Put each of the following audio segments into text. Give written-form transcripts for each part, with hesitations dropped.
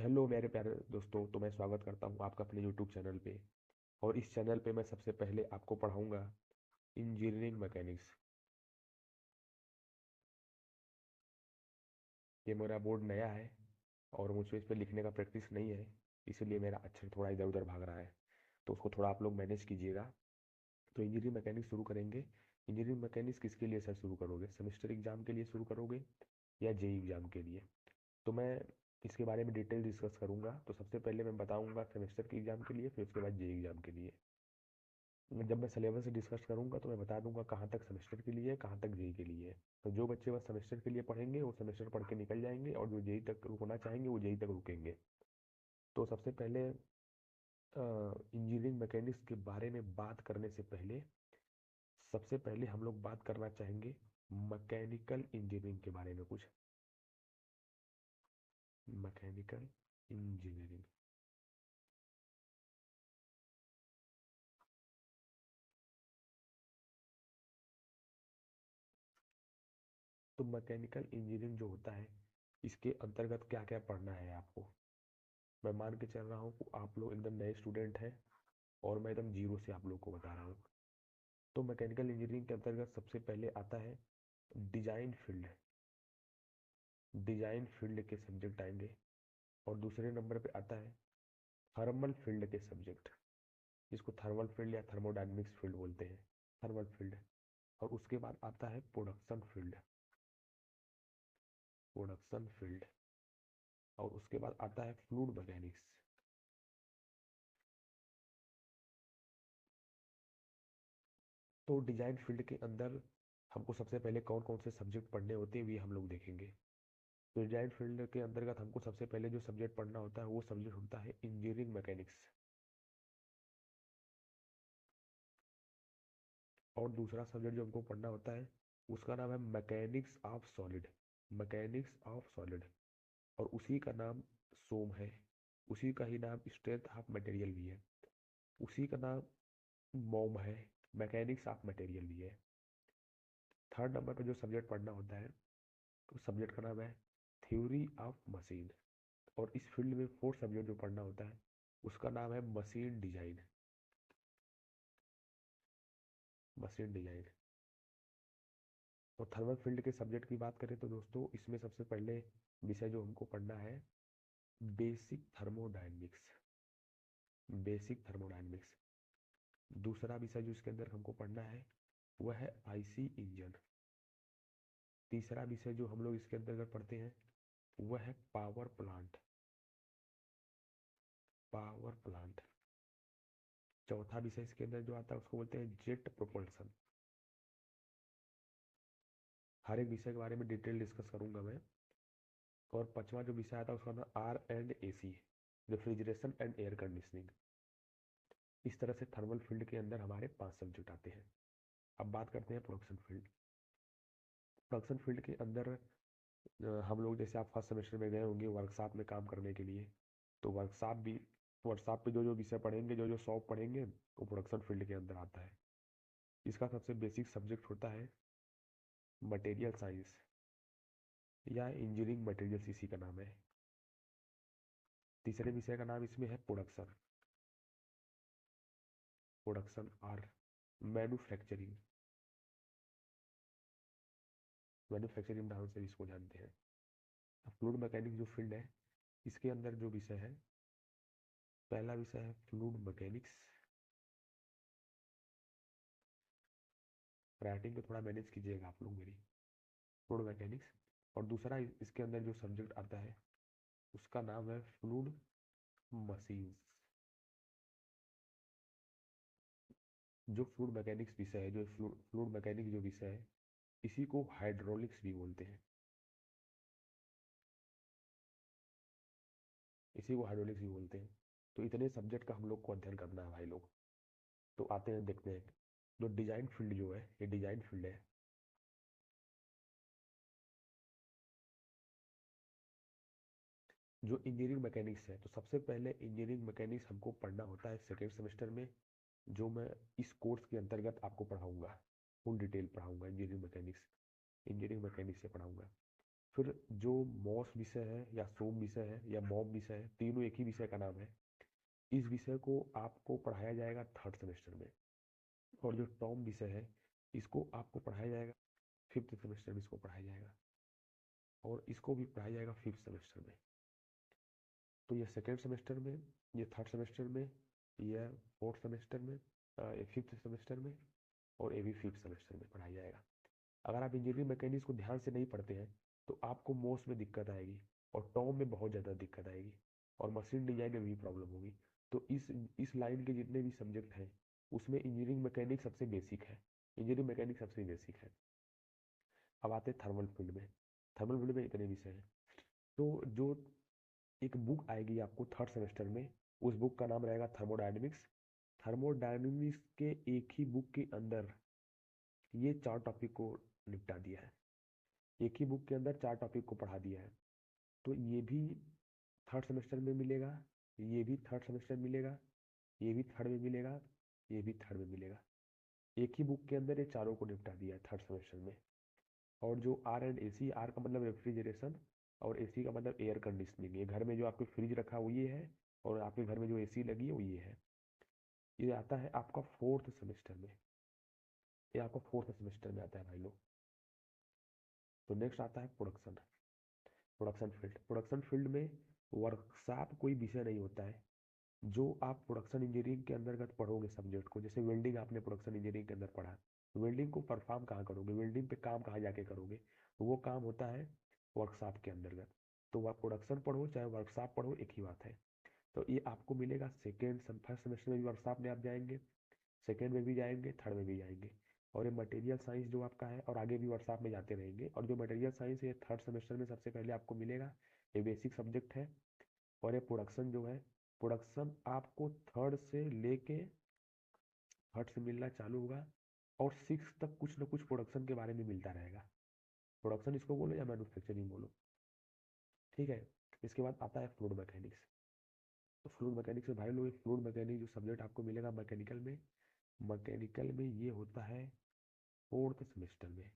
Hello मेरे प्यारे दोस्तों। तो मैं स्वागत करता हूँ आपका अपने यूट्यूब चैनल पे। और इस चैनल पे मैं सबसे पहले आपको पढ़ाऊँगा इंजीनियरिंग मैकेनिक्स। ये मेरा बोर्ड नया है और मुझे इस पे लिखने का प्रैक्टिस नहीं है, इसीलिए मेरा अक्षर थोड़ा इधर उधर भाग रहा है। तो उसको थोड़ा आप लोग मैनेज कीजिएगा। तो इंजीनियरिंग मैकेनिक्स शुरू करेंगे। इंजीनियरिंग मैकेनिक्स किसके लिए सर शुरू करोगे? सेमेस्टर एग्जाम के लिए शुरू करोगे या जेई एग्जाम के लिए? तो मैं इसके बारे में डिटेल डिस्कस करूंगा। तो सबसे पहले मैं बताऊंगा सेमेस्टर के एग्जाम के लिए, फिर उसके बाद जेई एग्जाम के लिए। जब मैं सिलेबस डिस्कस करूंगा तो मैं बता दूंगा कहाँ तक सेमेस्टर के लिए है, कहाँ तक जेई के लिए है। तो जो बच्चे बस सेमेस्टर के लिए पढ़ेंगे वो सेमेस्टर पढ़ के निकल जाएंगे, और जो जेई तक रुकना चाहेंगे वो जेई तक रुकेंगे। तो सबसे पहले इंजीनियरिंग मैकेनिक्स के बारे में बात करने से पहले सबसे पहले हम लोग बात करना चाहेंगे मैकेनिकल इंजीनियरिंग के बारे में कुछ। Mechanical engineering. तो मैकेनिकल इंजीनियरिंग जो होता है, इसके अंतर्गत क्या क्या पढ़ना है आपको? मैं मान के चल रहा हूँ कि आप लोग एकदम नए स्टूडेंट हैं और मैं एकदम जीरो से आप लोग को बता रहा हूँ। तो मैकेनिकल इंजीनियरिंग के अंतर्गत सबसे पहले आता है डिजाइन फील्ड। डिजाइन फील्ड के सब्जेक्ट आएंगे। और दूसरे नंबर पे आता है थर्मल फील्ड के सब्जेक्ट, जिसको थर्मल फील्ड या थर्मोडायनेमिक्स फील्ड बोलते हैं। Thermal field. और उसके बाद आता है प्रोडक्शन फील्ड। Production field. और उसके बाद आता है फ्लूइड मैकेनिक्स। तो डिजाइन फील्ड के अंदर हमको सबसे पहले कौन कौन से सब्जेक्ट पढ़ने होते हैं, ये हम लोग देखेंगे। तो डिजाइन फील्ड के अंतर्गत हमको सबसे पहले जो सब्जेक्ट पढ़ना होता है वो सब्जेक्ट होता है इंजीनियरिंग मैकेनिक्स। और दूसरा सब्जेक्ट जो हमको पढ़ना होता है उसका नाम है mechanics of solid. Mechanics of solid. और उसी का नाम सोम है। उसी का ही नाम स्ट्रेंथ ऑफ मटेरियल भी है। उसी का नाम मोम है। मैकेनिक्स ऑफ मटेरियल भी है। थर्ड नंबर पर जो सब्जेक्ट पढ़ना होता है तो सब्जेक्ट का नाम है थ्योरी ऑफ मशीन। और इस फील्ड में फोर्थ सब्जेक्ट जो पढ़ना होता है उसका नाम है मशीन डिजाइन। Machine design. और थर्मल फील्ड के सब्जेक्ट की बात करें तो दोस्तों इसमें सबसे पहले विषय जो हमको पढ़ना है बेसिक थर्मोडायनेमिक्स। Basic thermodynamics. दूसरा विषय जो इसके अंदर हमको पढ़ना है वह है आईसी इंजन। तीसरा विषय जो हम लोग इसके अंतर्गत पढ़ते हैं वह है पावर प्लांट। Power plant. चौथा विषय इसके अंदर जो आता है उसको बोलते हैं जेट प्रोपल्सन। हर एक विषय के बारे में डिटेल डिस्कस करूंगा मैं। और पांचवा जो विषय आता है उसका नाम R and A C, refrigeration and air conditioning. इस तरह से थर्मल फील्ड के अंदर हमारे 5 सब्जेक्ट आते हैं। अब बात करते हैं प्रोडक्शन फील्ड। प्रोडक्शन फील्ड के अंदर हम लोग जैसे आप फर्स्ट सेमेस्टर में गए होंगे वर्कशॉप में काम करने के लिए। तो वर्कशॉप पे जो जो विषय पढ़ेंगे, जो जो शॉप पढ़ेंगे वो प्रोडक्शन फील्ड के अंदर आता है। इसका सबसे बेसिक सब्जेक्ट होता है मटेरियल साइंस या इंजीनियरिंग मटेरियल्स, इसी का नाम है। तीसरे विषय का नाम इसमें है प्रोडक्शन। प्रोडक्शन और मैन्युफैक्चरिंग। मैन्युफैक्चरिंग नाम से इसको जानते हैं। फ्लूइड मैकेनिक जो फील्ड है इसके अंदर जो विषय है, पहला विषय है फ्लूइड मैकेनिक्स। राइटिंग को थोड़ा मैनेज कीजिएगा आप लोग मेरी। Fluid mechanics. और दूसरा इसके अंदर जो सब्जेक्ट आता है उसका नाम है फ्लूइड मशीन्स। जो फ्लूइड मैकेनिक्स विषय है, जो फ्लूइड मैकेनिक्स जो विषय है इसी को हाइड्रोलिक्स भी बोलते हैं। इसी को हाइड्रोलिक्स भी बोलते हैं। तो इतने सब्जेक्ट का हम लोग को अध्ययन करना है भाई लोग। तो आते हैं देखते हैं। जो डिजाइन फील्ड जो है ये डिजाइन फील्ड है। जो इंजीनियरिंग मैकेनिक्स है तो सबसे पहले इंजीनियरिंग मैकेनिक्स हमको पढ़ना होता है सेकेंड सेमेस्टर में, जो मैं इस कोर्स के अंतर्गत आपको पढ़ाऊंगा। फुल डिटेल पढ़ाऊंगा इंजीनियरिंग मैकेनिक्स। इंजीनियरिंग मैकेनिक्स से पढ़ाऊंगा। फिर जो मॉस विषय है या सोम विषय है या मॉम विषय है, तीनों एक ही विषय का नाम है। इस विषय को आपको पढ़ाया जाएगा थर्ड सेमेस्टर में। और जो टॉम विषय है इसको आपको पढ़ाया जाएगा फिफ्थ सेमेस्टर में, इसको पढ़ाया जाएगा और इसको भी पढ़ाया जाएगा फिफ्थ सेमेस्टर में। तो ये सेकेंड सेमेस्टर में, ये थर्ड सेमेस्टर में, ये फोर्थ सेमेस्टर में, ये फिफ्थ सेमेस्टर में और ये भी फिफ्थ सेमेस्टर में पढ़ाया जाएगा। अगर आप इंजीनियरिंग मैकेनिक्स को ध्यान से नहीं पढ़ते हैं तो आपको मोस्ट में दिक्कत आएगी और टॉम में बहुत ज़्यादा दिक्कत आएगी और मशीन डिजाइन में भी प्रॉब्लम होगी। तो इस लाइन के जितने भी सब्जेक्ट हैं उसमें इंजीनियरिंग मैकेनिक्स सबसे बेसिक है, इंजीनियरिंग मैकेनिक्स सबसे बेसिक है। अब आते हैं थर्मल फील्ड में। थर्मल फील्ड में इतने विषय हैं। तो जो एक बुक आएगी आपको थर्ड सेमेस्टर में, उस बुक का नाम रहेगा थर्मोडायनेमिक्स। थर्मोडायनेमिक्स के एक ही बुक के अंदर ये 4 टॉपिक को निपटा दिया है। एक ही बुक के अंदर 4 टॉपिक को पढ़ा दिया है। तो ये भी थर्ड सेमेस्टर में मिलेगा, ये भी थर्ड सेमेस्टर में मिलेगा, ये भी थर्ड में मिलेगा, ये भी थर्ड में मिलेगा। एक ही बुक के अंदर ये चारों को निपटा दिया है थर्ड सेमेस्टर में। और जो आर एंड एसी, आर का मतलब रेफ्रिजरेशन और एसी का मतलब एयर कंडीशनिंग, ये घर में जो आपके फ्रिज रखा वो ये है और आपके घर में जो एसी लगी है वो ये है। ये आता है आपका फोर्थ सेमेस्टर में, ये आपका फोर्थ सेमेस्टर में आता है भाई लोग। तो नेक्स्ट आता है प्रोडक्शन। प्रोडक्शन फील्ड में वर्कशॉप कोई विषय नहीं होता है। जो आप प्रोडक्शन इंजीनियरिंग के अंतर्गत पढ़ोगे सब्जेक्ट को, जैसे वेल्डिंग आपने प्रोडक्शन इंजीनियरिंग के अंदर पढ़ा, वेल्डिंग को परफॉर्म कहाँ करोगे, वेल्डिंग पे काम कहाँ जाके करोगे, तो वो काम होता है वर्कशॉप के अंतर्गत। तो वह प्रोडक्शन पढ़ो चाहे वर्कशॉप पढ़ो एक ही बात है। तो ये आपको मिलेगा सेकेंड फर्स्ट सेमेस्टर में भी वर्कशॉप में आप जाएंगे, सेकेंड में भी जाएंगे, थर्ड में भी जाएंगे। और ये मटेरियल साइंस जो आपका है और आगे भी वर्कशॉप में जाते रहेंगे। और जो मटेरियल साइंस है ये थर्ड सेमेस्टर में सबसे पहले आपको मिलेगा, ये बेसिक सब्जेक्ट है। और ये प्रोडक्शन जो है, प्रोडक्शन आपको थर्ड से लेके थर्ड से मिलना चालू होगा और सिक्स तक कुछ ना कुछ प्रोडक्शन के बारे में मिलता रहेगा। प्रोडक्शन इसको बोलो या मैन्युफैक्चरिंग बोलो, ठीक है। इसके बाद आता है फ्लूइड मैकेनिक्स। तो फ्लूइड मैकेनिक्स में भाई लोग, फ्लूइड मैकेनिक्स जो सब्जेक्ट आपको मिलेगा मैकेनिकल में, मैकेनिकल में ये होता है फोर्थ सेमेस्टर में,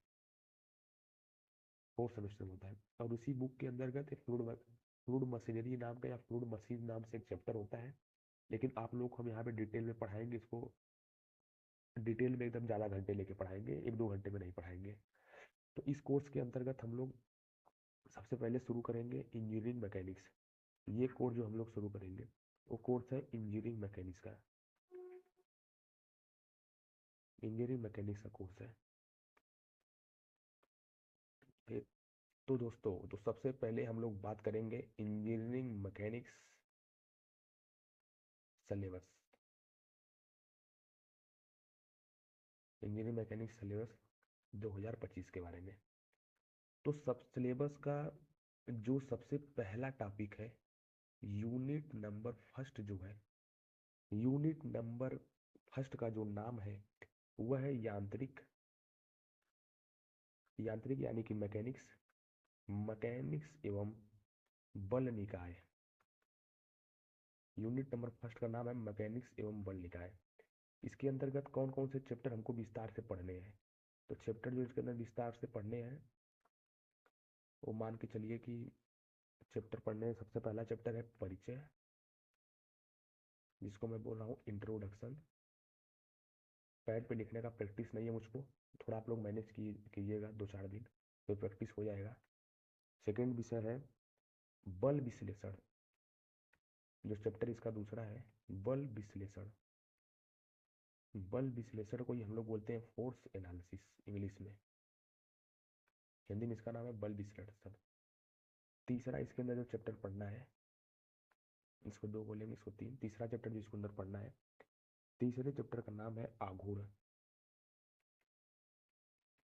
फोर्थ सेमेस्टर में होता है। और उसी बुक के अंतर्गत फ्लूइड मशीनरी नाम का या फ्लूइड मशीन नाम से एक चैप्टर होता है। लेकिन आप लोग को हम यहाँ पे डिटेल में पढ़ाएंगे इसको, डिटेल में एकदम ज़्यादा घंटे लेके पढ़ाएंगे, 1-2 घंटे में नहीं पढ़ाएंगे। तो इस कोर्स के अंतर्गत हम लोग सबसे पहले शुरू करेंगे इंजीनियरिंग मैकेनिक्स। ये कोर्स जो हम लोग शुरू करेंगे वो कोर्स है इंजीनियरिंग मैकेनिक्स का, इंजीनियरिंग मैकेनिक्स का कोर्स है। तो दोस्तों, तो सबसे पहले हम लोग बात करेंगे engineering mechanics syllabus, engineering mechanics syllabus 2025 के बारे में। तो सब सिलेबस का जो सबसे पहला टॉपिक है, यूनिट नंबर फर्स्ट जो है, यूनिट नंबर फर्स्ट का जो नाम है वह है यांत्रिक, यांत्रिक यानी कि मैकेनिक्स, मैकेनिक्स एवं बल निकाय। यूनिट नंबर फर्स्ट का नाम है मैकेनिक्स एवं बल निकाय। इसके अंतर्गत कौन कौन से चैप्टर हमको विस्तार से पढ़ने हैं, तो चैप्टर जो इसके अंदर विस्तार से पढ़ने हैं वो मान के चलिए कि चैप्टर पढ़ने, सबसे पहला चैप्टर है परिचय, जिसको मैं बोल रहा हूँ इंट्रोडक्शन। पैड पे लिखने का प्रैक्टिस नहीं है मुझको, थोड़ा आप लोग मैनेज कीजिएगा 2-4 दिन, तो प्रैक्टिस हो जाएगा। सेकेंड विषय है बल विश्लेषण, जो चैप्टर इसका दूसरा है बल विश्लेषण। बल विश्लेषण को ही हम लोग बोलते हैं फोर्स एनालिसिस इंग्लिश में, हिंदी में इसका नाम है बल विश्लेषण। तीसरा इसके अंदर जो चैप्टर पढ़ना है, इसको 2 बोलेंगे, इसको 3, तीसरा चैप्टर जो इसके अंदर पढ़ना है, तीसरे चैप्टर का नाम है आघूर्ण।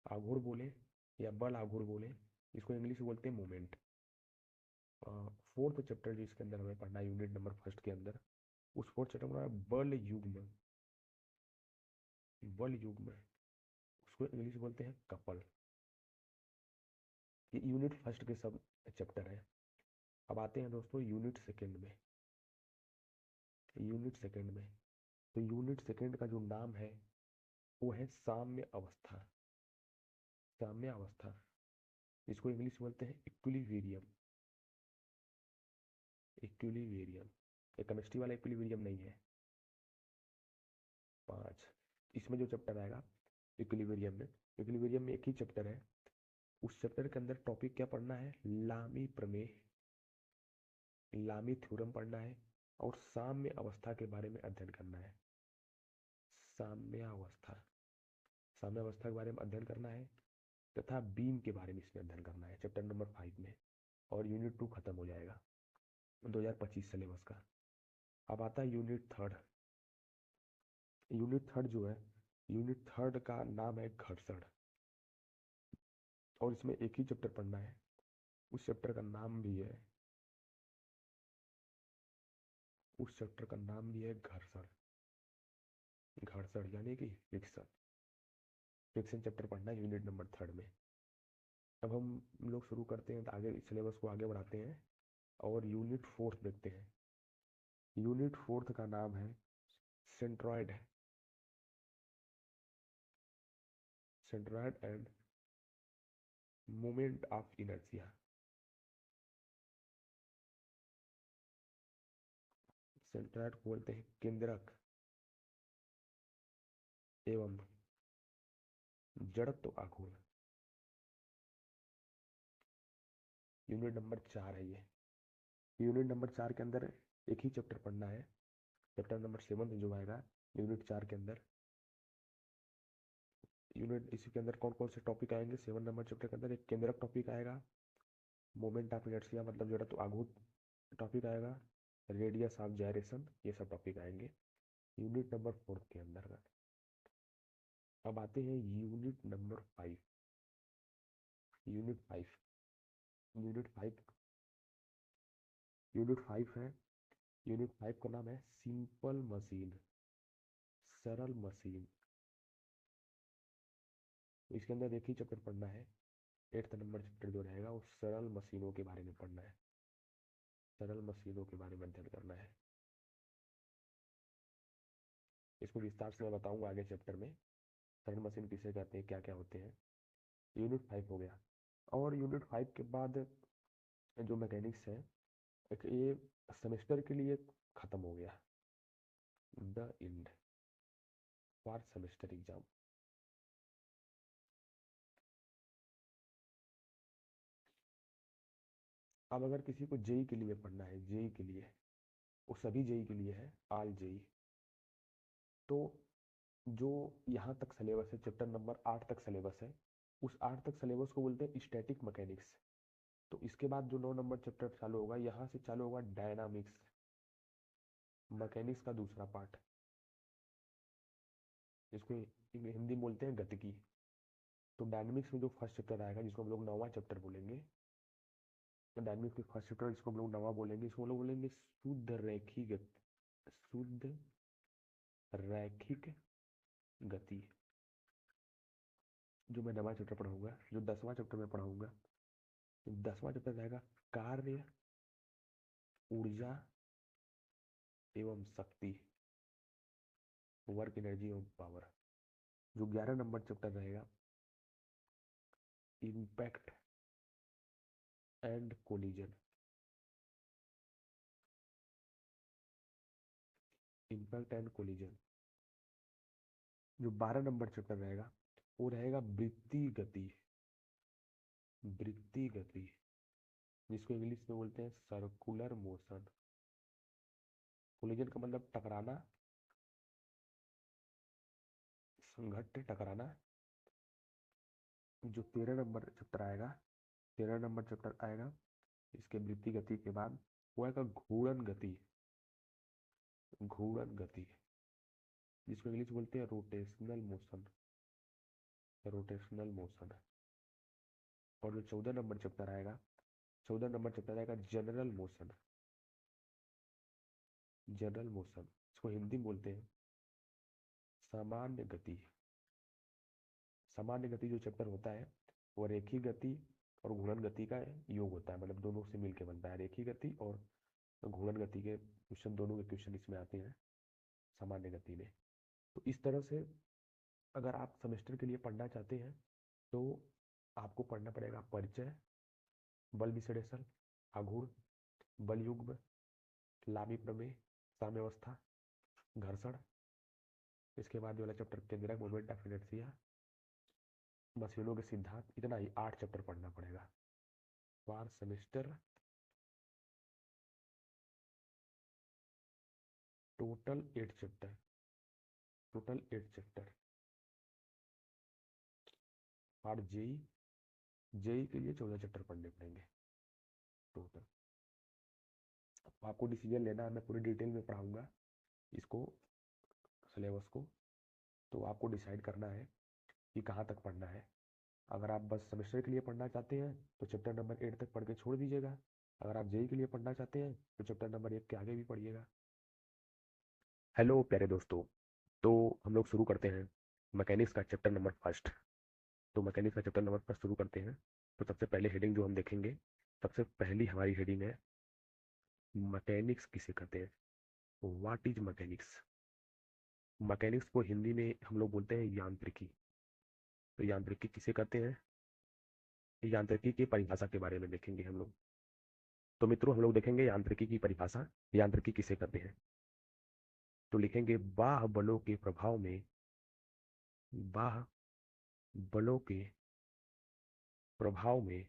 आघूर्ण बोले या बल आघूर्ण बोले, इसको इंग्लिश में बोलते हैं मोमेंट। फोर्थ चैप्टर जो इसके अंदर हमें पढ़ना है यूनिट नंबर फर्स्ट के अंदर, उस फोर्थ चैप्टर का नाम है बल युग्म। बल युग्म, उसको इंग्लिश में बोलते हैं कपल। ये यूनिट फर्स्ट के सब चैप्टर है। अब आते हैं दोस्तों यूनिट सेकेंड में, यूनिट सेकेंड में। तो यूनिट सेकेंड का जो नाम है वो है साम्य अवस्था, साम्य अवस्था। इसको इंग्लिश में बोलते हैं इक्विलिब्रियम। इक्विलिब्रियम, ये केमिस्ट्री वाला इक्विलिब्रियम नहीं है। 5, इसमें जो चैप्टर आएगा इक्विलिब्रियम में एक ही चैप्टर है। उस चैप्टर के अंदर टॉपिक क्या पढ़ना है? लामी प्रमेय, लामी थ्योरम पढ़ना है और साम्य अवस्था के बारे में अध्ययन करना है। साम्य अवस्था, साम्य अवस्था के बारे में अध्ययन करना है तथा बीम के बारे में इसमें अध्ययन करना है चैप्टर नंबर 5 में। और यूनिट 2 खत्म हो जाएगा 2025 सिलेबस का। अब आता है यूनिट 3। यूनिट 3 जो है, यूनिट 3 का नाम है घर्षण, और इसमें एक ही चैप्टर पढ़ना है। उस चैप्टर का नाम भी है, उस चैप्टर का नाम भी है घर्षण। घर्षण यानी कि फ्रिक्शन। फ्रिक्शन चैप्टर पढ़ना है यूनिट नंबर 3 में। अब हम लोग शुरू करते हैं, तो आगे सिलेबस को आगे बढ़ाते हैं और यूनिट 4 देखते हैं। यूनिट 4 का नाम है सेंट्रॉयड है, centroid end moment of inertia. Centroid को बोलते हैं केंद्रक एवं जड़त्व आघूर्ण। यूनिट नंबर 4 है ये। यूनिट नंबर 4 के अंदर एक ही चैप्टर पढ़ना है, चैप्टर नंबर 7 जो आएगा यूनिट 4 के अंदर। यूनिट इसी के अंदर कौन कौन से टॉपिक आएंगे? 7 नंबर चैप्टर के अंदर एक केंद्रक टॉपिक आएगा, मोमेंट ऑफ इनर्शिया मतलब जड़त्व आघूर्ण टॉपिक आएगा, रेडियस ऑफ जायरेशन, ये सब टॉपिक आएंगे यूनिट नंबर 4 के अंदर। अब आते हैं unit number 5। Unit 5, unit 5, unit 5 है। यूनिट 5 का नाम है सिंपल मशीन, सरल मशीन। इसके अंदर एक ही चैप्टर पढ़ना है, 8th नंबर चैप्टर जो रहेगा वो सरल मशीनों के बारे में पढ़ना है। सरल मशीनों के बारे में अध्ययन करना है। इसको विस्तार से मैं बताऊंगा आगे चैप्टर में, सरल मशीन किसे कहते हैं, क्या क्या होते हैं। यूनिट 5 हो गया। और यूनिट 5 के बाद जो मैकेनिक्स है, एक ये सेमेस्टर के लिए खत्म हो गया, the end for semester exam. अब अगर किसी को जेई के लिए पढ़ना है, जेई के लिए, वो सभी जेई के लिए है, आल जेई, तो जो यहाँ तक सिलेबस है, चैप्टर नंबर 8 तक सिलेबस है, उस 8 तक सिलेबस को बोलते हैं स्टैटिक मैकेनिक्स। तो इसके बाद जो 9 नंबर चैप्टर चालू होगा, यहाँ से चालू होगा डायनामिक्स, मैकेनिक्स का दूसरा पार्ट, जिसको हिंदी में बोलते हैं गतिकी। तो डायनामिक्स में जो फर्स्ट चैप्टर आएगा, जिसको हम लोग 9वां चैप्टर बोलेंगे, तो डायनामिक्स में फर्स्ट चैप्टर जिसको हम लोग 9वां बोलेंगे, इसको हम लोग बोलेंगे शुद्ध रैखिक, शुद्ध रैखिक गति। जो मैं 9वां चैप्टर पढ़ाऊंगा, जो 10वां चैप्टर में पढ़ाऊंगा, 10वां चैप्टर रहेगा कार्य, ऊर्जा एवं शक्ति, वर्क एनर्जी एवं पावर। जो 11 नंबर चैप्टर रहेगा impact and collision, impact and collision. जो 12 नंबर चैप्टर रहेगा वो रहेगा वृत्तीय गति, वृत्तीय गति, जिसको इंग्लिश में बोलते हैं सर्कुलर मोशन। कोलिजन का मतलब टकराना, संघट्ट टकराना। जो 13 नंबर चैप्टर आएगा, 13 नंबर चैप्टर आएगा इसके वृत्तीय गति के बाद, वो आएगा घूर्णन गति, घूर्णन गति, जिसको इंग्लिश बोलते हैं रोटेशनल मोशन, रोटेशनल मोशन। और जो 14 नंबर चैप्टर आएगा, 14 नंबर चैप्टर आएगा जनरल मोशन, जनरल मोशन, इसको हिंदी में बोलते हैं सामान्य गति। सामान्य गति जो चैप्टर होता है वो रेखीय गति और घूर्णन गति का योग होता है, मतलब दोनों से मिलकर बनता है। रेखीय गति और घूर्णन गति के क्वेश्चन, दोनों के क्वेश्चन इसमें आते हैं सामान्य गति में। तो इस तरह से अगर आप सेमेस्टर के लिए पढ़ना चाहते हैं तो आपको पढ़ना पड़ेगा परिचय, बल विश्लेषण, आघूर्ण, बल युग्म, लामी प्रमेय, साम्यावस्था, घर्षण। इसके बाद वाला चैप्टर केंद्रक, मोमेंट ऑफ इनर्शिया, मशीनों के सिद्धांत। इतना ही 8 चैप्टर पढ़ना पड़ेगा पर semester. Total 8 chapter, total 8 chapter. और जेई, जेई के लिए 14 चैप्टर पढ़ने पड़ेंगे टोटल। आपको डिसीजन लेना है, मैं पूरी डिटेल में पढ़ाऊंगा इसको, सिलेबस को। तो आपको डिसाइड करना है कि कहाँ तक पढ़ना है। अगर आप बस सेमेस्टर के लिए पढ़ना चाहते हैं तो चैप्टर नंबर 8 तक पढ़ के छोड़ दीजिएगा। अगर आप जेई के लिए पढ़ना चाहते हैं तो चैप्टर नंबर 1 के आगे भी पढ़िएगा। हेलो प्यारे दोस्तों, तो हम लोग शुरू करते हैं मैकेनिक्स का चैप्टर नंबर फर्स्ट। तो मैकेनिक्स का चैप्टर नंबर फर्स्ट शुरू करते हैं। तो सबसे पहले हेडिंग जो हम देखेंगे, सबसे पहली हमारी हेडिंग है मैकेनिक्स किसे कहते हैं। What is mechanics. मैकेनिक्स को हिंदी में हम लोग बोलते हैं यांत्रिकी। तो यांत्रिकी किसे कहते हैं, यांत्रिकी की परिभाषा के बारे में देखेंगे हम लोग। तो मित्रों, हम लोग देखेंगे यांत्रिकी की परिभाषा, यांत्रिकी किसे कहते हैं। तो लिखेंगे बाह्य बलों के प्रभाव में, बाह्य बलों के प्रभाव में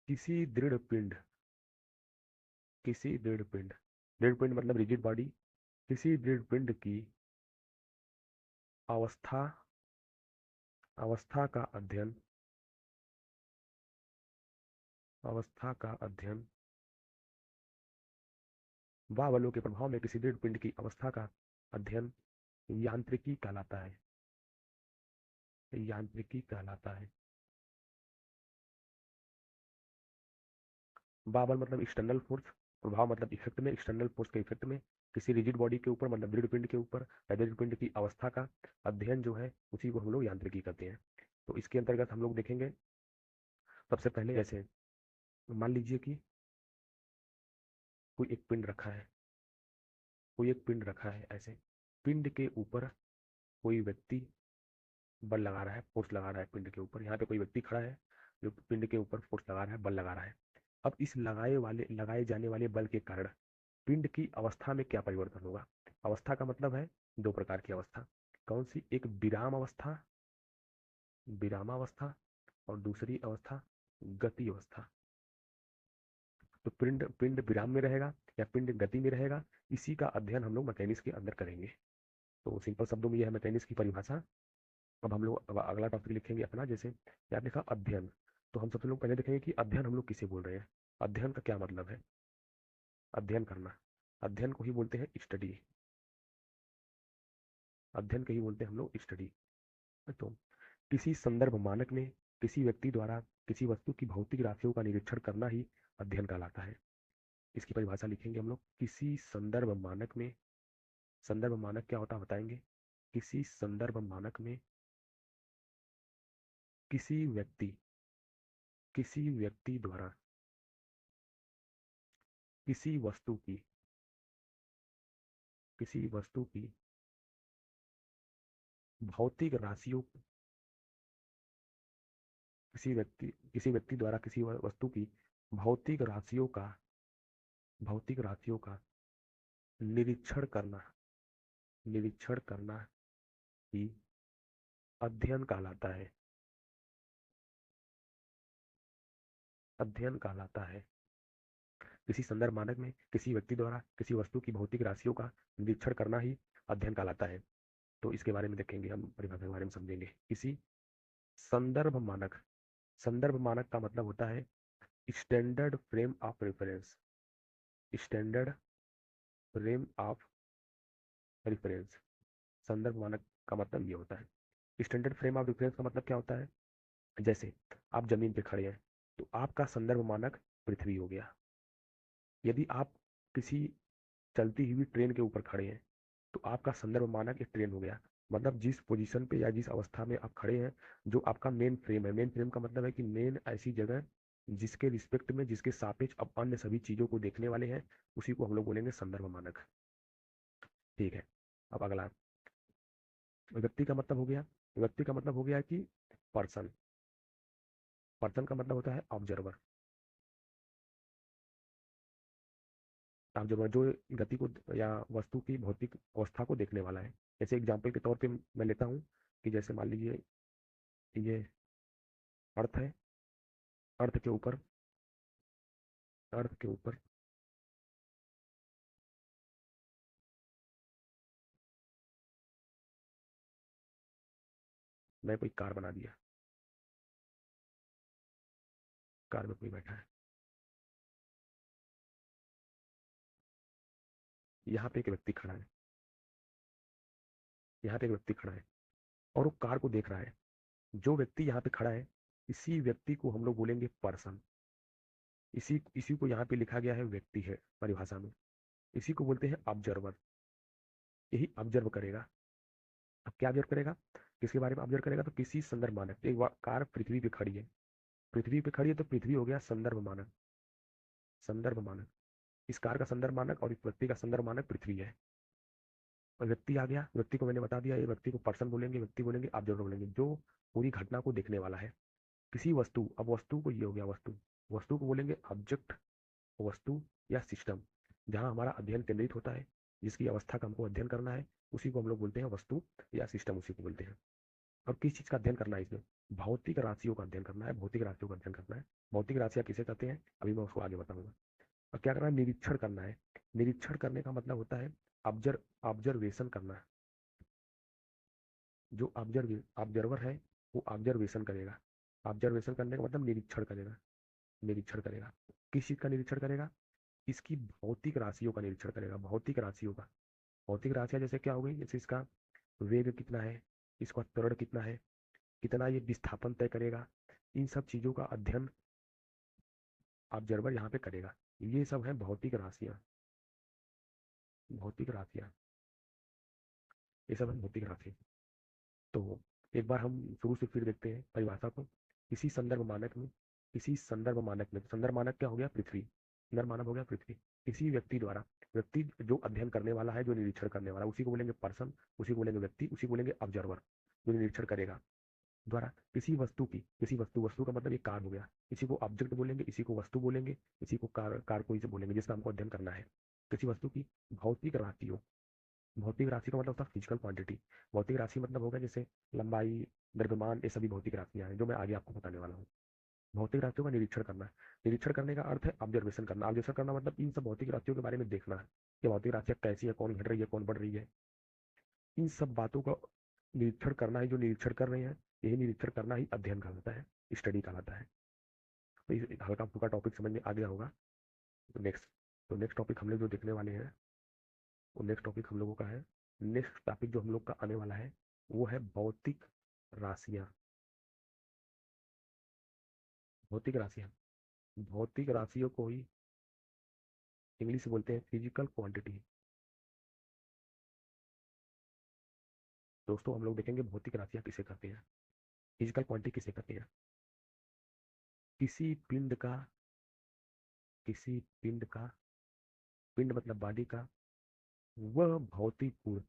किसी दृढ़ पिंड, किसी दृढ़ पिंड, दृढ़ पिंड मतलब रिजिड बॉडी, किसी दृढ़ पिंड की अवस्था, अवस्था का अध्ययन, अवस्था का अध्ययन, बाह्य बलों के प्रभाव में किसी दृढ़ पिंड की अवस्था का अध्ययन यांत्रिकी कहलाता है, यांत्रिकी कहलाता है। बाह्य बल मतलब एक्सटर्नल फोर्स, प्रभाव मतलब इफेक्ट में, एक्सटर्नल फोर्स के इफेक्ट में, किसी रिजिड बॉडी के ऊपर मतलब दृढ़ पिंड के ऊपर या दृढ़ पिंड की अवस्था का अध्ययन जो है उसी को हम लोग यांत्रिकी कहते हैं। तो इसके अंतर्गत हम लोग देखेंगे सबसे पहले, जैसे मान लीजिए कि कोई एक पिंड रखा है, कोई एक पिंड रखा है, ऐसे पिंड के ऊपर कोई व्यक्ति बल लगा रहा है, फोर्स लगा रहा है पिंड के ऊपर। यहाँ पे कोई व्यक्ति खड़ा है जो पिंड के ऊपर फोर्स लगा रहा है, बल लगा रहा है। अब इस लगाए जाने वाले बल के कारण पिंड की अवस्था में क्या परिवर्तन होगा। अवस्था का मतलब है दो प्रकार की अवस्था। कौन सी, एक विराम अवस्था, विरामावस्था, और दूसरी अवस्था गति अवस्था। तो पिंड पिंड विराम में रहेगा या पिंड गति में रहेगा, इसी का अध्ययन हम लोग मैकेनिक्स के अंदर करेंगे। तो सिंपल शब्दों में यह है मैकेनिक्स की परिभाषा। अब हम लोग अगला टॉपिक लिखेंगे अपना, जैसे यहाँ लिखा अध्ययन। तो हम सबसे लोग पहले देखेंगे कि अध्ययन हम लोग किसे बोल रहे हैं, अध्ययन का क्या मतलब है। अध्ययन करना, अध्ययन को ही बोलते हैं स्टडी, अध्ययन को ही बोलते हैं हम लोग स्टडी। तो किसी संदर्भ मानक में किसी व्यक्ति द्वारा किसी वस्तु की भौतिक राशियों का निरीक्षण करना ही अध्ययन कहलाता है। इसकी परिभाषा लिखेंगे हम लोग, किसी संदर्भ मानक में, संदर्भ मानक क्या होता है बताएंगे। किसी संदर्भ मानक में किसी व्यक्ति, किसी व्यक्ति द्वारा किसी वस्तु की, किसी वस्तु की भौतिक राशियों, किसी व्यक्ति द्वारा किसी वस्तु की भौतिक राशियों का, भौतिक राशियों का निरीक्षण करना, निरीक्षण करना ही अध्ययन कहलाता है, अध्ययन कहलाता है। किसी संदर्भ मानक में किसी व्यक्ति द्वारा किसी वस्तु की भौतिक राशियों का निरीक्षण करना ही अध्ययन कहलाता है। तो इसके बारे में देखेंगे, हम परिभाषा के बारे में समझेंगे। किसी संदर्भ मानक, संदर्भ मानक का मतलब होता है standard frame of reference, standard frame of reference. संदर्भ मानक का मतलब ये होता है। स्टैंडर्ड फ्रेम ऑफ रेफरेंस का मतलब क्या होता है, जैसे आप जमीन पे खड़े हैं तो आपका संदर्भ मानक पृथ्वी हो गया। यदि आप किसी चलती हुई ट्रेन के ऊपर खड़े हैं तो आपका संदर्भ मानक एक ट्रेन हो गया। मतलब जिस पोजीशन पे या जिस अवस्था में आप खड़े हैं, जो आपका मेन फ्रेम है, मेन फ्रेम का मतलब है कि मेन ऐसी जगह जिसके रिस्पेक्ट में, जिसके सापेक्ष अब अन्य सभी चीजों को देखने वाले हैं, उसी को हम लोग बोलेंगे संदर्भ मानक। ठीक है, अब अगला, व्यक्ति का मतलब हो गया, व्यक्ति का मतलब हो गया कि पर्सन, पर्सन का मतलब होता है ऑब्जर्वर। ऑब्जर्वर जो गति को या वस्तु की भौतिक अवस्था को देखने वाला है। जैसे एग्जाम्पल के तौर पे मैं लेता हूँ कि जैसे मान लीजिए ये अर्थ है, अर्थ के ऊपर, अर्थ के ऊपर मैं कोई कार बना दिया, कार में कोई बैठा है, यहाँ पे एक व्यक्ति खड़ा है, यहाँ पे एक व्यक्ति खड़ा है और वो कार को देख रहा है। जो व्यक्ति यहाँ पे खड़ा है, इसी व्यक्ति को हम लोग बोलेंगे पर्सन। इसी इसी को यहाँ पे लिखा गया है व्यक्ति है परिभाषा में, इसी को बोलते हैं ऑब्जर्वर। यही ऑब्जर्व करेगा। अब क्या ऑब्जर्व करेगा, किसके बारे में ऑब्जर्व करेगा, तो किसी संदर्भ मानक, एक कार पृथ्वी पे खड़ी है, पृथ्वी पे खड़ी है तो पृथ्वी हो गया संदर्भ मानक, संदर्भ मानक। इस कार का संदर्भ मानक और इस व्यक्ति का संदर्भ मानक पृथ्वी है। और व्यक्ति आ गया, व्यक्ति को मैंने बता दिया, ये व्यक्ति को पर्सन बोलेंगे, व्यक्ति बोलेंगे, ऑब्जर्वर बोलेंगे, जो पूरी घटना को देखने वाला है। किसी वस्तु, अब वस्तु को, ये हो गया वस्तु, वस्तु को बोलेंगे ऑब्जेक्ट, वस्तु या सिस्टम, जहां हमारा अध्ययन केंद्रित होता है, जिसकी अवस्था का हमको अध्ययन करना है, उसी को हम लोग बोलते हैं वस्तु या सिस्टम, उसी को बोलते हैं। और किस चीज का अध्ययन करना है इसमें, भौतिक राशियों का अध्ययन करना है, भौतिक राशियों का अध्ययन करना है। भौतिक राशियां किसे कहते हैं अभी मैं उसको आगे बताऊंगा। और क्या करना है, निरीक्षण करना है। निरीक्षण करने का मतलब होता है ऑब्जर्वेशन करना। जो ऑब्जर्वर है वो ऑब्जर्वेशन करेगा। ऑब्जर्वेशन करने का मतलब निरीक्षण करेगा, निरीक्षण करेगा। किस चीज का निरीक्षण करेगा, इसकी भौतिक राशियों का निरीक्षण करेगा, भौतिक राशियों का। भौतिक राशियां जैसे क्या हो गई, जैसे इसका वेग कितना है, इसका त्वरण कितना है, कितना ये विस्थापन तय करेगा, इन सब चीजों का अध्ययन ऑब्जर्वर यहाँ पे करेगा। ये सब है भौतिक राशियां, भौतिक राशियां, ये सब है भौतिक राशि। तो एक बार हम शुरू से फिर देखते हैं परिभाषा को। इसी संदर्भ मानक में, इसी संदर्भ मानक में, संदर्भ मानक क्या हो गया, पृथ्वी, संदर्भ मानक हो गया पृथ्वी। किसी व्यक्ति द्वारा, व्यक्ति जो अध्ययन करने वाला है, जो निरीक्षण करने वाला, उसी को बोलेंगे पर्सन, उसी को बोलेंगे व्यक्ति, उसी को बोलेंगे ऑब्जर्वर, जो निरीक्षण करेगा, द्वारा किसी वस्तु की, किसी वस्तु, वस्तु का मतलब ये कार हो गया, इसी को ऑब्जेक्ट बोलेंगे, इसी को वस्तु बोलेंगे, इसी को कार को इसे बोलेंगे, जिसका हमको अध्ययन करना है। किसी वस्तु की भौतिक राशियों, भौतिक राशि का मतलब होता है फिजिकल क्वांटिटी। भौतिक राशि मतलब होगा जैसे लंबाई, द्रव्यमान, ये सभी भौतिक राशियां हैं जो मैं आगे आपको बताने वाला हूँ। भौतिक राशियों का निरीक्षण करना है। निरीक्षण करने का अर्थ है ऑब्जर्वेशन करना। ऑब्जर्वेशन करना मतलब इन सब भौतिक राशियों के बारे में देखना है कि भौतिक राशियां कैसी है, कौन घट रही है, कौन बढ़ रही है, इन सब बातों का निरीक्षण करना है। जो निरीक्षण कर रहे हैं, यही निरीक्षण करना ही अध्ययन कहलाता है, स्टडी कहलाता है। तो हल्का फुल्का टॉपिक समझ में आ गया होगा। तो नेक्स्ट टॉपिक हम लोग जो देखने वाले हैं, वो नेक्स्ट टॉपिक हम लोगों का है, नेक्स्ट टॉपिक जो हम लोग का आने वाला है वो है भौतिक राशियां। भौतिक राशियां, भौतिक राशियों को ही इंग्लिश में बोलते हैं फिजिकल क्वांटिटी। दोस्तों हम लोग देखेंगे भौतिक राशियां किसे कहते हैं, फिजिकल क्वांटिटी किसे कहते हैं। किसी पिंड का, किसी पिंड का, पिंड मतलब बॉडी का, वह भौतिक गुण,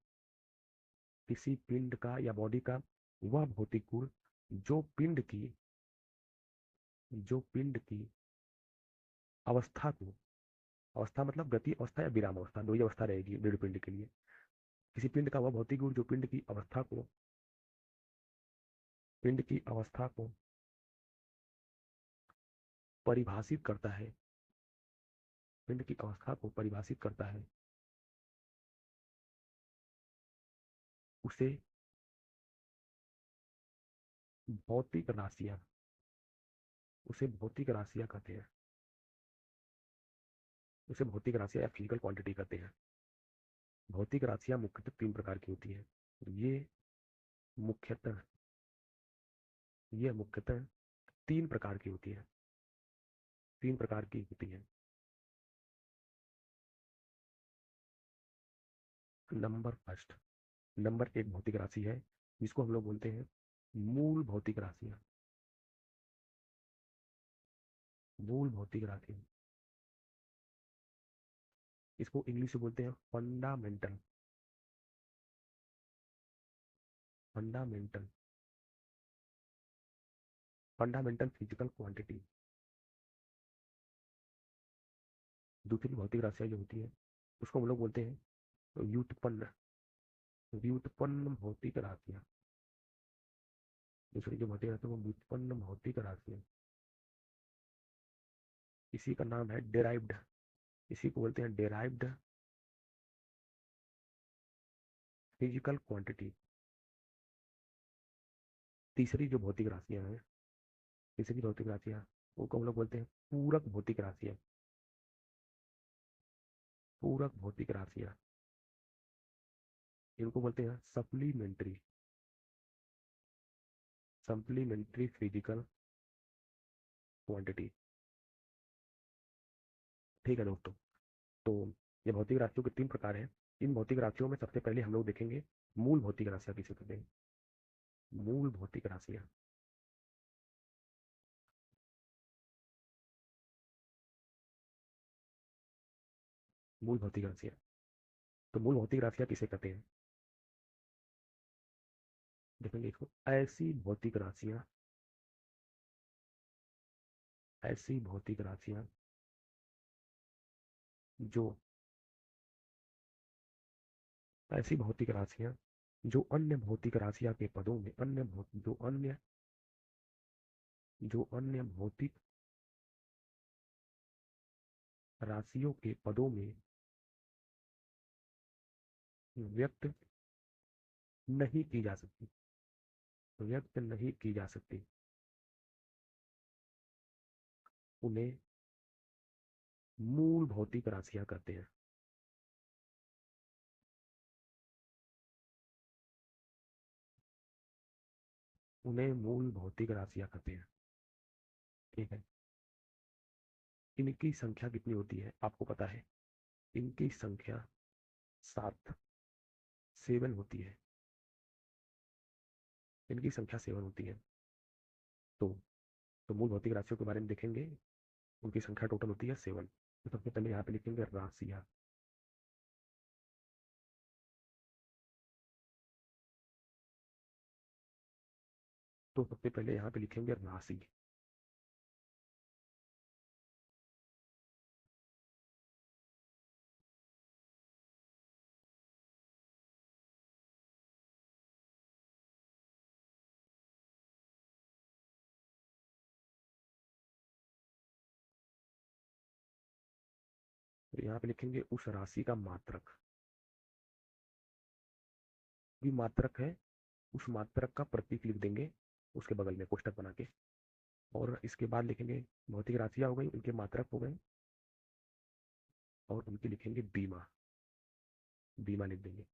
किसी पिंड का या बॉडी का वह भौतिक गुण जो पिंड की, जो पिंड की अवस्था को, अवस्था मतलब गति अवस्था या विराम अवस्था, दो ही अवस्था रहेगी दृढ़ पिंड के लिए। किसी पिंड का वह भौतिक गुण जो पिंड की अवस्था को, पिंड की अवस्था को परिभाषित करता है, पिंड की अवस्था को परिभाषित करता है, उसे भौतिक राशियां, उसे भौतिक राशियां कहते हैं, उसे भौतिक राशियां या फिजिकल क्वांटिटी कहते हैं। भौतिक राशियां मुख्यतः तीन प्रकार की होती है। ये मुख्यतः, ये मुख्यतः तीन प्रकार की होती है, तीन प्रकार की होती है। नंबर फर्स्ट, नंबर एक भौतिक राशि है जिसको हम लोग बोलते हैं मूल भौतिक राशियां, मूल भौतिक राशि, इसको इंग्लिश में बोलते हैं fundamental, fundamental fundamental physical quantity. दूसरी भौतिक राशियां जो होती है उसको हम लोग बोलते हैं व्युत्पन्न व्युत्पन्न भौतिक राशियां। दूसरी जो भौतिक राशियां वो व्युत्पन्न भौतिक राशियां। इसी का नाम है डेराइव्ड। इसी को बोलते हैं डेराइव्ड फिजिकल क्वांटिटी। तीसरी जो भौतिक राशियां हैं तीसरी भौतिक राशियां वो को हम लोग बोलते हैं पूरक भौतिक राशियां। पूरक भौतिक राशियां इनको बोलते हैं सप्लीमेंट्री फिजिकल क्वांटिटी। ठीक है दोस्तों। तो ये भौतिक राशियों के 3 प्रकार हैं। इन भौतिक राशियों में सबसे पहले हम लोग देखेंगे मूल भौतिक राशियां किसे कहते हैं। मूल भौतिक राशियां। मूल भौतिक राशियां। तो मूल भौतिक राशियां किसे कहते हैं देखेंगे इसको। ऐसी भौतिक राशियां जो ऐसी भौतिक राशियां जो अन्य भौतिक राशियां के पदों में जो अन्य भौतिक राशियों के पदों में व्यक्त नहीं की जा सकती। व्यक्त नहीं की जा सकती उन्हें मूल भौतिक राशियां कहते हैं। उन्हें मूल भौतिक राशियां कहते हैं। ठीक है। इनकी संख्या कितनी होती है आपको पता है। इनकी संख्या 7 7 होती है। इनकी संख्या 7 होती है। तो मूल भौतिक राशियों के बारे में देखेंगे। उनकी संख्या टोटल होती है 7। तो सबसे पहले यहाँ पे लिखेंगे राशियां। तो सबसे पहले यहाँ पे लिखेंगे राशि। तो यहाँ पे लिखेंगे उस राशि का मात्रक। भी मात्रक है उस मात्रक का प्रतीक लिख देंगे उसके बगल में कोष्टक बना के। और इसके बाद लिखेंगे भौतिक राशियां हो गई उनके मात्रक हो गए और उनकी लिखेंगे बीमा। बीमा लिख देंगे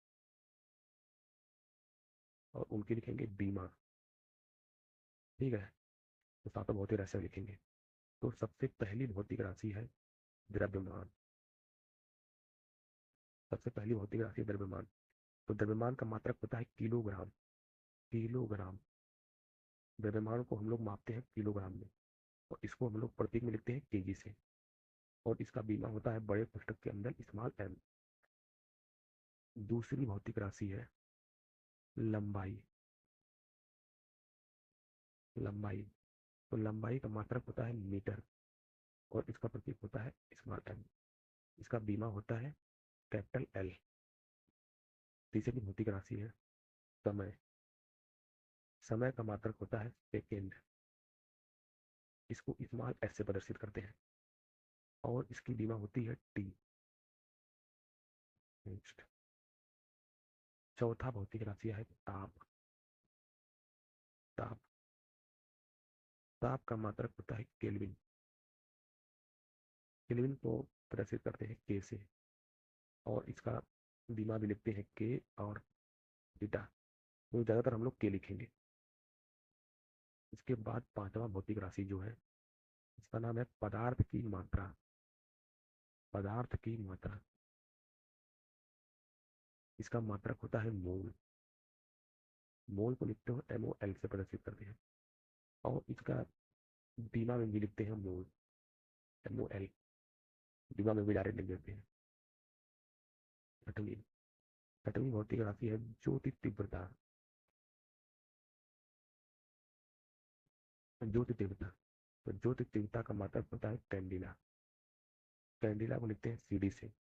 और उनकी लिखेंगे बीमा। ठीक है। तो सातों भौतिक राशियां लिखेंगे। तो सबसे पहली भौतिक राशि है द्रव्यमान। सबसे पहली भौतिक राशि द्रव्यमान। तो द्रव्यमान का मात्रक होता है किलोग्राम। किलोग्राम। द्रव्यमान को हम लोग मापते हैं किलोग्राम में और इसको हम लोग प्रतीक में लिखते हैं केजी से। और इसका बीमा होता है बड़े पुस्तक के अंदर स्मॉल एम। दूसरी भौतिक राशि है लंबाई। लंबाई। तो लंबाई का मात्रक होता है मीटर और इसका प्रतीक होता है स्मॉल एम। इसका बीमा होता है कैपिटल एल। तीसरी भौतिक राशि है समय। समय का मात्रक होता है सेकेंड। इसको स्मॉल एस से प्रदर्शित करते हैं और इसकी बीमा होती है टी। नेक्स्ट। चौथा भौतिक राशि है ताप। ताप। ताप का मात्रक होता है केल्विन। केल्विन को प्रदर्शित करते हैं के से और इसका बीमा भी लिखते हैं के और थीटा। तो ज्यादातर हम लोग के लिखेंगे। इसके बाद पांचवा भौतिक राशि जो है इसका नाम है पदार्थ की मात्रा। पदार्थ की मात्रा। इसका मात्रक होता है मोल। मोल को लिखते हो एमओ एल से प्रदर्शित करते हैं और इसका बीमा में भी लिखते हैं मोल एमओ एल। बीमा में भी डायरेक्ट लिख देते हैं। छठवीं छठवीं भौतिक राशि है ज्योति तीव्रता। ज्योति तीव्रता, तो ज्योति तीव्रता का मात्रक होता है कैंडिला। कैंडिला को लिखते हैं सीडी से,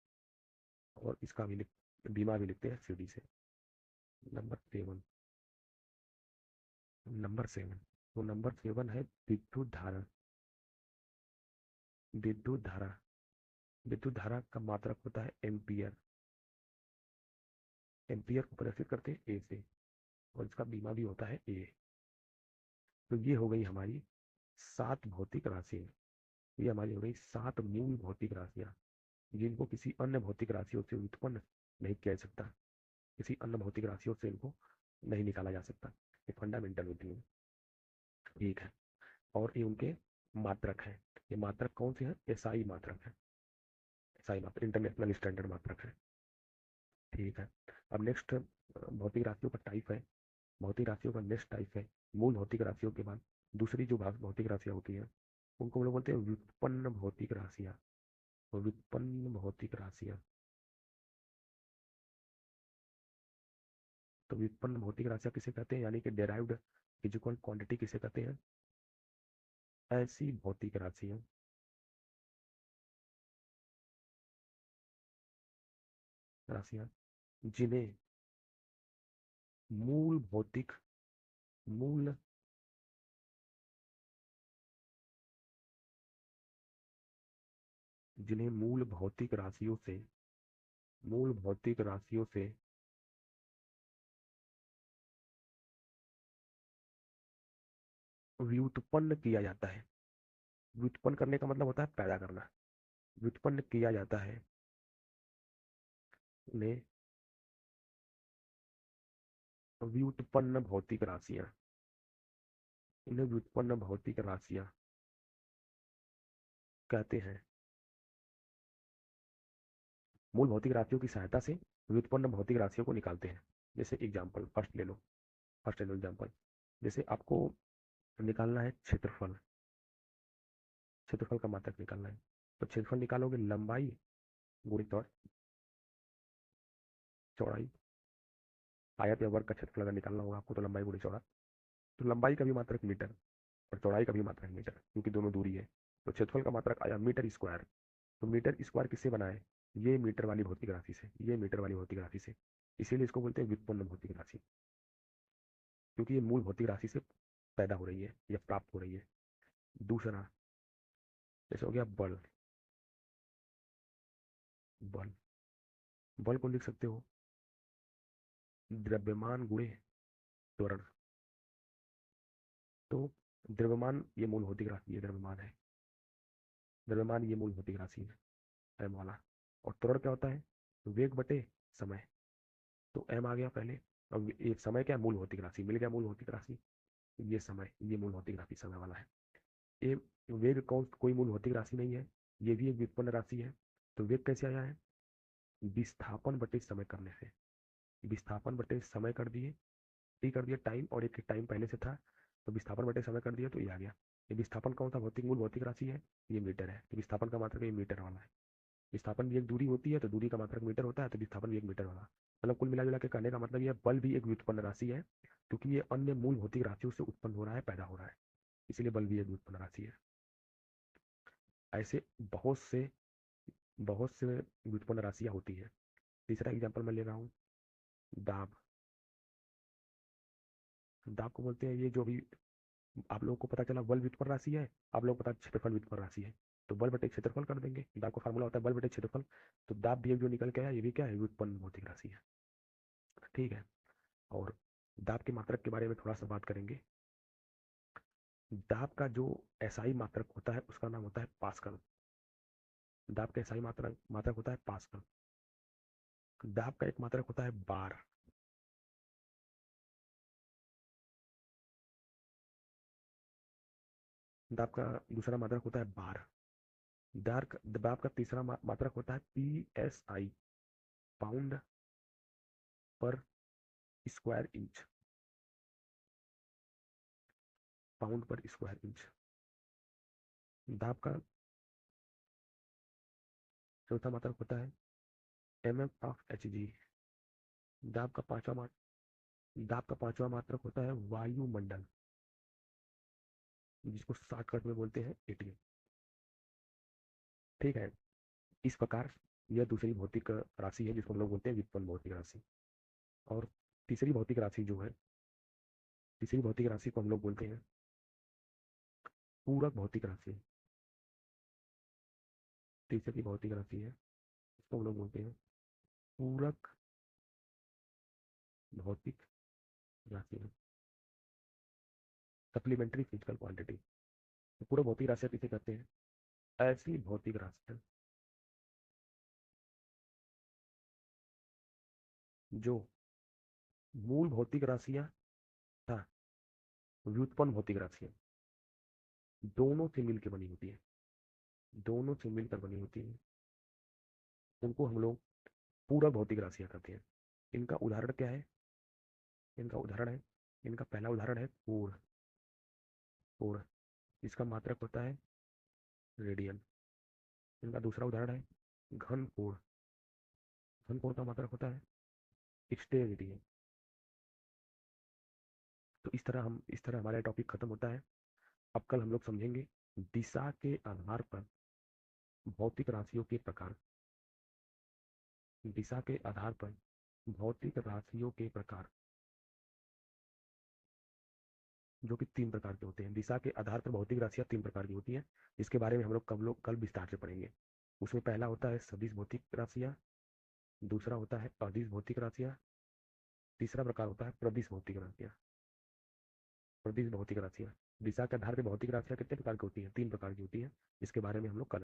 और इसका भी बीमा भी लिखते हैं सीडी से। नंबर 7, नंबर 7, तो नंबर 7 है विद्युत धारा। विद्युत धारा, विद्युत धारा का मात्रक होता है एम्पियर। एम्पियर को प्रदर्शित करते हैं ए से, और इसका बीमा भी होता है ए। तो ये हो गई हमारी 7 भौतिक राशियां। ये हमारी हो गई 7 मूल भौतिक राशियां, जिनको किसी अन्य भौतिक राशियों से उत्पन्न नहीं किया जा सकता। किसी अन्य भौतिक राशियों से इनको नहीं निकाला जा सकता। ये फंडामेंटल होती है। ठीक है, और ये उनके मात्रक है। ये मात्रक कौन से हैं? एसआई मात्रक है। एसआई मात्रक इंटरनेशनल स्टैंडर्ड मात्रक है। ठीक है, अब नेक्स्ट भौतिक राशियों का टाइप है। भौतिक राशियों का नेक्स्ट टाइप है मूल भौतिक राशियों के बाद दूसरी जो भौतिक राशियां होती हैं, उनको हम लोग बोलते हैं व्युत्पन्न भौतिक राशियां। व्युत्पन्न भौतिक राशियां, तो व्युत्पन्न भौतिक राशियां किसे कहते हैं, यानी कि डेराइव्ड फिजिकल क्वांटिटी किसे कहते हैं? ऐसी भौतिक राशियां, राशियां जिन्हें मूल भौतिक, मूल जिन्हें मूल भौतिक राशियों से, मूल भौतिक राशियों से व्युत्पन्न किया जाता है। व्युत्पन्न करने का मतलब होता है पैदा करना। व्युत्पन्न किया जाता है उन्हें व्युत्पन्न भौतिक राशियां, इन्हें व्युत्पन्न भौतिक राशियां कहते हैं। मूल भौतिक राशियों की सहायता से व्युत्पन्न भौतिक राशियों को निकालते हैं। जैसे एग्जाम्पल फर्स्ट ले लो, फर्स्ट ले लो एग्जाम्पल। जैसे आपको निकालना है क्षेत्रफल, क्षेत्रफल का मात्रक निकालना है। तो क्षेत्रफल निकालोगे लंबाई गुणित और चौड़ाई। आयत या वर्ग का क्षेत्रफल अगर निकालना होगा आपको, तो लंबाई गुणित चौड़ा। तो लंबाई का भी मात्रक मीटर, और चौड़ाई का भी मात्रक मीटर, क्योंकि दोनों दूरी है। तो क्षेत्रफल का मात्रक आया मीटर स्क्वायर। तो मीटर स्क्वायर किससे बना है? ये मीटर वाली भौतिक राशि से, ये मीटर वाली भौतिक राशि से। इसीलिए इसको बोलते हैं व्युत्पन्न भौतिक राशि, क्योंकि ये मूल भौतिक राशि से पैदा हो रही है या प्राप्त हो रही है। दूसरा जैसे हो गया बल। बल, बल को लिख सकते हो द्रव्यमान गुणे त्वरण। तो द्रव्यमान ये मूल भौतिक राशि है, द्रव्यमान है। द्रव्यमान ये मूल भौतिक राशि है एम वाला। और त्वरण क्या होता है? वेग बटे समय। तो एम आ गया पहले। अब ये समय क्या है? मूल भौतिक राशि। मिल गया मूल भौतिक राशि। ये समय, ये मूल भौतिक राशि समय वाला है। ये वेग कौन, कोई मूल भौतिक राशि नहीं है, ये भी एक व्युत्पन्न राशि है। तो वेग कैसे आया है? विस्थापन बटे समय करने से। विस्थापन बटे समय कर दिए, टी कर दिया टाइम, और एक टाइम पहले से था, तो विस्थापन बटे समय कर दिया, तो ये आ गया। ये विस्थापन कौन सा भौतिक मूल भौतिक राशि है? ये मीटर है। तो विस्थापन का मात्रक ये मीटर वाला है। विस्थापन भी एक दूरी होती है, तो दूरी का मात्रक मीटर होता है, तो विस्थापन भी एक मीटर वाला। मतलब कुल मिला जुला के कहने का मतलब ये बल भी एक व्युत्पन्न राशि है, क्योंकि ये अन्य मूल भौतिक राशियों से उत्पन्न हो रहा है, पैदा हो रहा है, इसीलिए बल भी एक व्युत्पन्न राशि है। ऐसे बहुत से व्युत्पन्न राशियां होती है। तीसरा एग्जाम्पल मैं ले रहा हूँ दाब। दाब को बोलते हैं, ये जो भी आप लोगों को पता चला बल व्युत्पन्न राशि है, आप लोगों को पता क्षेत्रफल व्युत्पन्न राशि है, तो बल बटे क्षेत्रफल कर देंगे। दाब का फार्मूला होता है बल बटे क्षेत्रफल। तो दाब भी एक जो निकल के आया, ये भी क्या है? व्युत्पन्न भौतिक राशि है। ठीक है, और दाब के मात्रक के बारे में थोड़ा सा बात करेंगे। दाब का जो एसआई मात्रक होता है उसका नाम होता है पास्कल। दाब का एसआई मात्रक मात्रक होता है पास्कल। दाब का एक मात्रक होता है बार। दाब का दूसरा मात्रक होता है बार। दबाव का तीसरा मात्रक होता है पीएसआई, पाउंड पर स्क्वायर इंच। पाउंड पर स्क्वायर इंच। दाब का चौथा मात्रक होता है mm/Hg। दाब का पांचवा दाब का पांचवा मात्रक होता है वायुमंडल। जिसको शॉर्टकट में बोलते हैं एटीएम। ठीक है, इस प्रकार यह दूसरी भौतिक राशि है जिसको हम लोग बोलते हैं व्युत्पन्न भौतिक राशि। और तीसरी भौतिक राशि जो है, तीसरी भौतिक राशि को हम लोग बोलते हैं पूरक भौतिक राशि। तीसरी भौतिक राशि है, इसको हम लोग बोलते हैं पूरक भौतिक राशि, सप्लीमेंट्री फिजिकल क्वांटिटी। तो पूरक भौतिक राशि किसे कहते हैं? ऐसी भौतिक राशि जो मूल भौतिक राशियां तथा व्युत्पन्न भौतिक राशियां दोनों से मिलकर बनी होती है, दोनों से मिलकर बनी होती है, उनको हम लोग पूरक भौतिक राशियां कहते हैं। इनका उदाहरण क्या है? इनका उदाहरण है, इनका पहला उदाहरण है पूर्ण। पूर्ण, इसका मात्रक होता है रेडियन। इनका दूसरा उदाहरण है घन पूर्ण। घन पूर्ण का मात्रक होता है स्टेरिडियन। तो इस तरह हमारा टॉपिक खत्म होता है। अब कल हम लोग समझेंगे दिशा के आधार पर भौतिक राशियों के प्रकार। दिशा के आधार पर भौतिक राशियों के प्रकार, जो कि 3 प्रकार के होते हैं। दिशा के आधार पर भौतिक राशियां 3 प्रकार की होती हैं, जिसके बारे में हम लोग कल विस्तार से पढ़ेंगे। उसमें पहला होता है सदिश भौतिक राशियां, दूसरा होता है अदिश भौतिक राशियां, तीसरा प्रकार होता है प्रदिश भौतिक राशियां। प्रदिश भौतिक राशियां, दिशा के आधार पर भौतिक राशियां कितने प्रकार की होती हैं? 3 प्रकार की होती हैं, इसके बारे में हम लोग कल